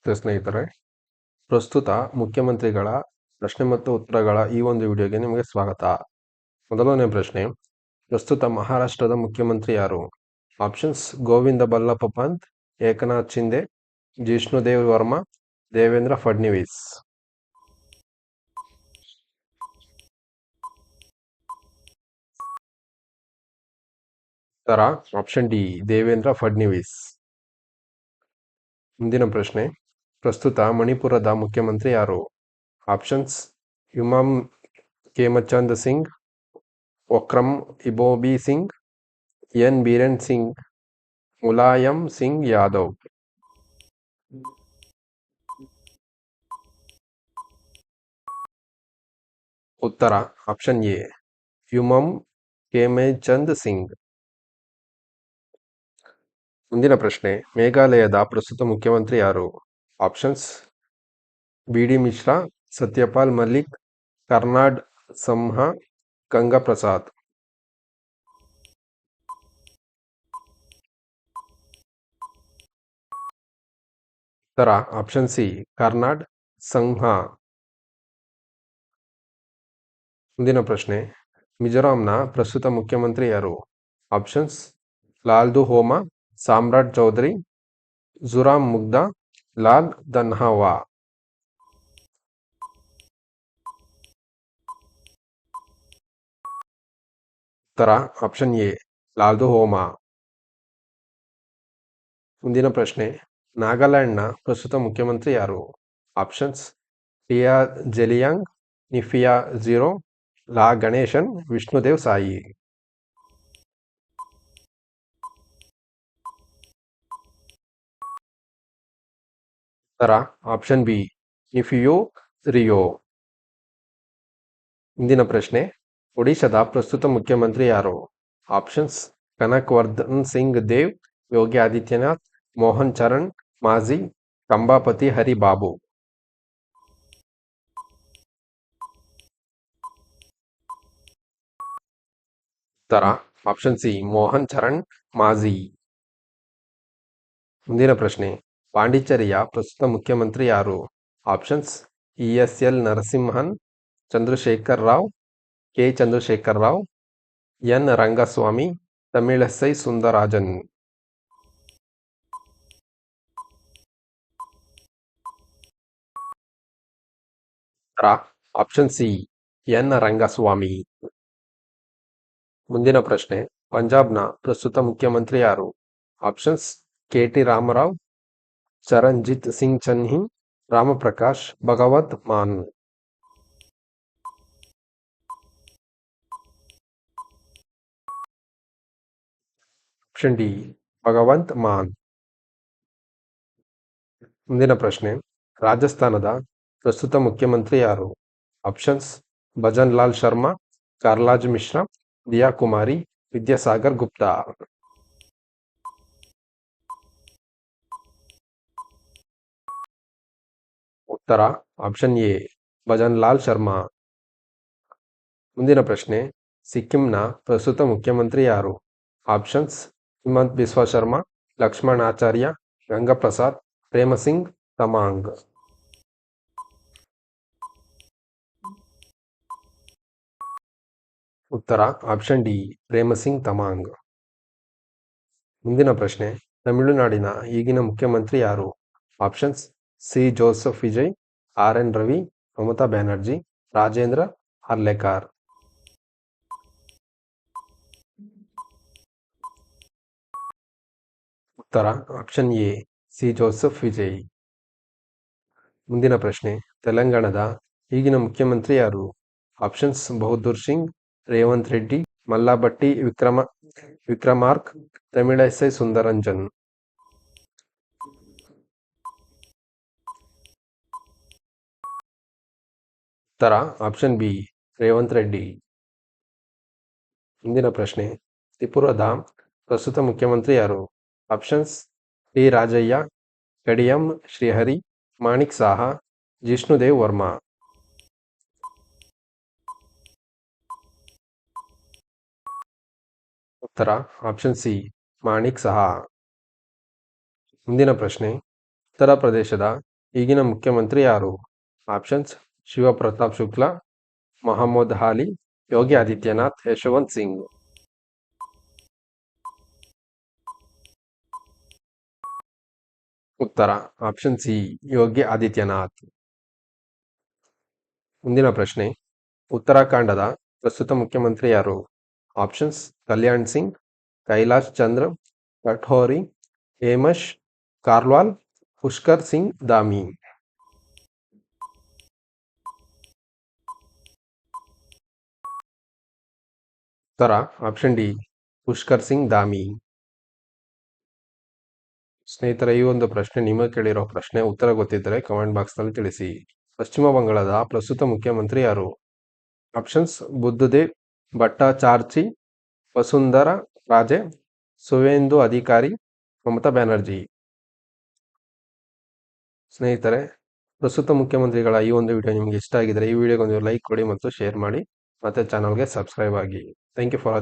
ಸ್ನೇಹಿತರೆ, ಪ್ರಸ್ತುತ ಮುಖ್ಯಮಂತ್ರಿಗಳ ಪ್ರಶ್ನೆ ಮತ್ತು ಉತ್ತರಗಳ ಈ ಒಂದು ವಿಡಿಯೋಗೆ ನಿಮಗೆ ಸ್ವಾಗತ. ಮೊದಲನೇ ಪ್ರಶ್ನೆ, ಪ್ರಸ್ತುತ ಮಹಾರಾಷ್ಟ್ರದ ಮುಖ್ಯಮಂತ್ರಿ ಯಾರು? ಆಪ್ಷನ್ಸ್: ಗೋವಿಂದ ಬಲ್ಲಪ್ಪ ಪಂತ್, ಏಕನಾಥ್ ಶಿಂದೆ, ಜಿಷ್ಣುದೇವ್ ವರ್ಮಾ, ದೇವೇಂದ್ರ ಫಡ್ನವೀಸ್. ಉತ್ತರ ಆಪ್ಷನ್ ಡಿ, ದೇವೇಂದ್ರ ಫಡ್ನವೀಸ್. ಮುಂದಿನ ಪ್ರಶ್ನೆ, ಪ್ರಸ್ತುತ ಮಣಿಪುರದ ಮುಖ್ಯಮಂತ್ರಿ ಯಾರು? Options: Yumnam Khemchand Singh, Okram Ibobi Singh, N Biren Singh, Mulayam Singh Yadav. ಉತ್ತರ ಆಪ್ಷನ್ ಎ, ಯುಮಮ್ ಖೇಮಚಂದ್ ಸಿಂಗ್. ಮುಂದಿನ ಪ್ರಶ್ನೆ, ಮೇಘಾಲಯದ ಪ್ರಸ್ತುತ ಮುಖ್ಯಮಂತ್ರಿ ಯಾರು? Options: B D. Mishra, Satyapal Malik, Conrad Sangma, Ganga Prasad. ಉತ್ತರ ಆಪ್ಷನ್ ಸಿ, ಕರ್ನಾಡ್ ಸಂಹಾ. ಮುಂದಿನ ಪ್ರಶ್ನೆ, ಮಿಜೋರಾಂನ ಪ್ರಸ್ತುತ ಮುಖ್ಯಮಂತ್ರಿ ಯಾರು? ಆಪ್ಷನ್ಸ್: ಲಾಲ್ದು ಹೋಮಾ, ಸಾಮ್ರಾಟ್ ಚೌಧರಿ, ಜುರಾಮ್ ಮುಗ್ದಾ, ಲಾಲ್ ಧನ್ಹಾವಾ. ಉತ್ತರ ಆಪ್ಷನ್ ಎ, ಲಾಲ್ದು ಹೋಮಾ. ಮುಂದಿನ ಪ್ರಶ್ನೆ, ನಾಗಾಲ್ಯಾಂಡ್ನ ಪ್ರಸ್ತುತ ಮುಖ್ಯಮಂತ್ರಿ ಯಾರು? ಆಪ್ಷನ್ಸ್: ಟಿಯಾ ಜೆಲಿಯಾಂಗ್, ನಿಫಿಯಾ ಝೀರೋ, ಲಾ ಗಣೇಶನ್, ವಿಷ್ಣುದೇವ್ ಸಾಯಿ. ಉತ್ತರ ಆಪ್ಷನ್ ಬಿ, ನಿಫಿಯೋ ರಿಯೋ. ಮುಂದಿನ ಪ್ರಶ್ನೆ, ಒಡಿಶಾದ ಪ್ರಸ್ತುತ ಮುಖ್ಯಮಂತ್ರಿ ಯಾರು? ಆಪ್ಷನ್ಸ್: ಕನಕ್ ವರ್ಧನ್ ಸಿಂಗ್ ದೇವ್, ಯೋಗಿ ಆದಿತ್ಯನಾಥ್, ಮೋಹನ್ ಚರಣ್ ಮಾಝಿ, ಕಂಬಾಪತಿ ಹರಿಬಾಬು. ಉತ್ತರ ಆಪ್ಷನ್ ಸಿ, ಮೋಹನ್ ಚರಣ್ ಮಾಝಿ. ಮುಂದಿನ ಪ್ರಶ್ನೆ, ಪಾಂಡಿಚೇರಿಯ ಪ್ರಸ್ತುತ ಮುಖ್ಯಮಂತ್ರಿ ಯಾರು? Options: E S L. Narasimhan, Chandrashekar Rao, K. Chandrashekar Rao, N. Rangaswamy, Tamilisai Soundararajan. Option C, N. Rangaswamy. ಮುಂದಿನ ಪ್ರಶ್ನೆ, ಪಂಜಾಬ್ನ ಪ್ರಸ್ತುತ ಮುಖ್ಯಮಂತ್ರಿ ಯಾರು? Options: K T. Ramarao, Charanjit Singh Channi, Ramprakash Bhagwat Mann. Option D, Bhagwant Mann. ಮುಂದಿನ ಪ್ರಶ್ನೆ, ರಾಜಸ್ಥಾನದ ಪ್ರಸ್ತುತ ಮುಖ್ಯಮಂತ್ರಿ ಯಾರು? ಆಪ್ಷನ್ಸ್: ಭಜನ್ ಲಾಲ್ ಶರ್ಮಾ, ಕಾರ್ಲಾಜ್ ಮಿಶ್ರಾ, ದಿಯಾ ಕುಮಾರಿ, ವಿದ್ಯಾಸಾಗರ್ ಗುಪ್ತಾ. ಉತ್ತರ ಆಪ್ಷನ್ ಎ, ಭಜನ್ ಲಾಲ್ ಶರ್ಮಾ. ಮುಂದಿನ ಪ್ರಶ್ನೆ, ಸಿಕ್ಕಿಂನ ಪ್ರಸ್ತುತ ಮುಖ್ಯಮಂತ್ರಿ ಯಾರು? ಆಪ್ಷನ್ಸ್: ಹಿಮಂತ್ ಬಿಸ್ವಾ ಶರ್ಮಾ, ಲಕ್ಷ್ಮಣ್ ಆಚಾರ್ಯ, ಗಂಗಾ ಪ್ರಸಾದ್, ಪ್ರೇಮಸಿಂಗ್ ತಮಾಂಗ್. ಉತ್ತರ ಆಪ್ಷನ್ ಡಿ, ಪ್ರೇಮಸಿಂಗ್ ತಮಾಂಗ್. ಮುಂದಿನ ಪ್ರಶ್ನೆ, ತಮಿಳುನಾಡಿನ ಈಗಿನ ಮುಖ್ಯಮಂತ್ರಿ ಯಾರು? Options: C. Joseph Vijay, R N. Ravi, Mamata Banerjee, Rajendra Arlekar. ಉತ್ತರ option A, C. Joseph Vijay. ಮುಂದಿನ ಪ್ರಶ್ನೆ, ತೆಲಂಗಾಣದ ಈಗಿನ ಮುಖ್ಯಮಂತ್ರಿ ಯಾರು? ಆಪ್ಷನ್ಸ್: ಬಹದ್ದೂರ್ ಸಿಂಗ್, ರೇವಂತ್ ರೆಡ್ಡಿ, ಮಲ್ಲಾಬಟ್ಟಿ ವಿಕ್ರಮಾರ್ಕ, ತಮಿಳಸೈ ಸುಂದರಂಜನ್. ಉತ್ತರ ಆಪ್ಷನ್ ಬಿ, ರೇವಂತ್ ರೆಡ್ಡಿ. ಮುಂದಿನ ಪ್ರಶ್ನೆ, ತ್ರಿಪುರದ ಪ್ರಸ್ತುತ ಮುಖ್ಯಮಂತ್ರಿ ಯಾರು? Options: T. ರಾಜಯ್ಯ, ಕಡಿಯಂ ಶ್ರೀಹರಿ, ಮಾಣಿಕ್ ಸಾಹಾ, ಜಿಷ್ಣುದೇವ್ ವರ್ಮಾ. ಉತ್ತರ ಆಪ್ಷನ್ ಸಿ, ಮಾಣಿಕ್ ಸಾಹಾ. ಮುಂದಿನ ಪ್ರಶ್ನೆ, ಉತ್ತರ ಪ್ರದೇಶದ ಈಗಿನ ಮುಖ್ಯಮಂತ್ರಿ ಯಾರು? ಆಪ್ಷನ್ಸ್: ಶಿವಪ್ರತಾಪ್ ಶುಕ್ಲಾ, ಮೊಹಮ್ಮದ್ ಹಾಲಿ, ಯೋಗಿ ಆದಿತ್ಯನಾಥ್, ಯಶವಂತ್ ಸಿಂಗ್. ಉತ್ತರ ಆಪ್ಷನ್ ಸಿ, ಯೋಗಿ ಆದಿತ್ಯನಾಥ್. ಮುಂದಿನ ಪ್ರಶ್ನೆ: ಉತ್ತರಾಖಂಡದ ಪ್ರಸ್ತುತ ಮುಖ್ಯಮಂತ್ರಿ ಯಾರು? ಆಪ್ಷನ್ಸ್: ಕಲ್ಯಾಣ್ ಸಿಂಗ್, ಕೈಲಾಶ್ ಚಂದ್ರ ಕಠೋರಿ, ಹೇಮಶ್ ಕಾರ್ವಾಲ್, ಪುಷ್ಕರ್ ಸಿಂಗ್ ಧಾಮಿ. ಉತ್ತರ ಆಪ್ಷನ್ ಡಿ, ಪುಷ್ಕರ್ ಸಿಂಗ್ ಧಾಮಿ. ಸ್ನೇಹಿತರೆ, ಈ ಒಂದು ಪ್ರಶ್ನೆ ನಿಮಗೆ ಕೇಳಿರೋ ಪ್ರಶ್ನೆ. ಉತ್ತರ ಗೊತ್ತಿದ್ದರೆ ಕಮೆಂಟ್ ಬಾಕ್ಸ್ ನಲ್ಲಿ ತಿಳಿಸಿ. ಪಶ್ಚಿಮ ಬಂಗಾಳದ ಪ್ರಸ್ತುತ ಮುಖ್ಯಮಂತ್ರಿ ಯಾರು? ಆಪ್ಷನ್ಸ್: ಬುದ್ಧದೇವ್ ಭಟ್ಟಾಚಾರ್ಜಿ, ವಸುಂಧರಾ ರಾಜೆ, ಸುವೇಂದು ಅಧಿಕಾರಿ, ಮಮತಾ ಬ್ಯಾನರ್ಜಿ. ಸ್ನೇಹಿತರೆ, ಪ್ರಸ್ತುತ ಮುಖ್ಯಮಂತ್ರಿಗಳ ಈ ಒಂದು ವಿಡಿಯೋ ನಿಮಗೆ ಇಷ್ಟ ಆಗಿದ್ರೆ ಈ ವಿಡಿಯೋಗೆ ಒಂದು ಲೈಕ್ ಕೊಡಿ ಮತ್ತು ಶೇರ್ ಮಾಡಿ. ಮತ್ತೆ ಚಾನಲ್ಗೆ ಸಬ್ಸ್ಕ್ರೈಬ್ ಆಗಿ. Thank you for